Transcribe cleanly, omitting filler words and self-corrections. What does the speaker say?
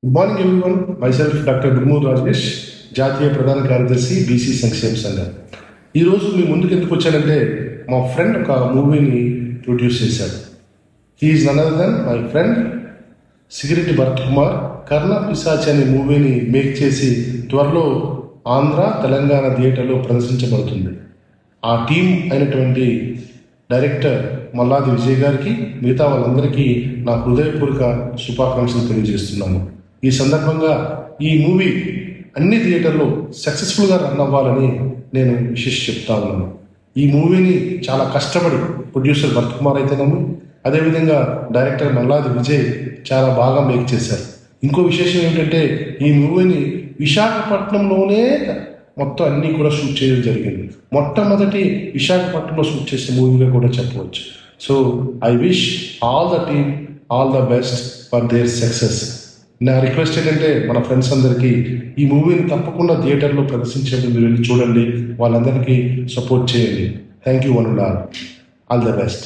Good morning everyone. Myself doctor Gurmur Rajesh, జాతీయ ప్రధాన కార్యదర్శి బీసీ సంక్షేమ సంఘం. ఈరోజు మీ ముందుకు ఎందుకు వచ్చానంటే, మా ఫ్రెండ్ ఒక మూవీని ప్రొడ్యూస్ చేశాడు. He is none other than my friend సిగిరెట్టి భరత్ కుమార్. కర్ణ పిశాచి అనే మూవీని మేక్ చేసి త్వరలో ఆంధ్ర, తెలంగాణ థియేటర్లో ప్రదర్శించబడుతుంది. ఆ టీం అయినటువంటి డైరెక్టర్ మల్లాది విజయ్ గారికి, మిగతా వాళ్ళందరికీ నా హృదయపూర్వక శుభాకాంక్షలు తెలియజేస్తున్నాను. ఈ సందర్భంగా ఈ మూవీ అన్ని థియేటర్లో సక్సెస్ఫుల్గా రన్ అవ్వాలని నేను విశేష చెప్తా ఉన్నాను. ఈ మూవీని చాలా కష్టపడి ప్రొడ్యూసర్ భరత్ కుమార్ అయితేనేమో, అదేవిధంగా డైరెక్టర్ మల్లాది విజయ్ చాలా బాగా మేక్ చేశారు. ఇంకో విశేషం ఏమిటంటే, ఈ మూవీని విశాఖపట్నంలోనే మొత్తం అన్నీ కూడా షూట్ చేయడం జరిగింది. మొట్టమొదటి విశాఖపట్నంలో షూట్ చేసిన మూవీగా కూడా చెప్పవచ్చు. So I wish all the team all the best for their success. నా రిక్వెస్ట్ ఏంటంటే, మన ఫ్రెండ్స్ అందరికీ ఈ మూవీని తప్పకుండా థియేటర్లో ప్రదర్శించండి. మీరు వెళ్ళి చూడండి, వాళ్ళందరికీ సపోర్ట్ చేయండి. Thank you one and all the best.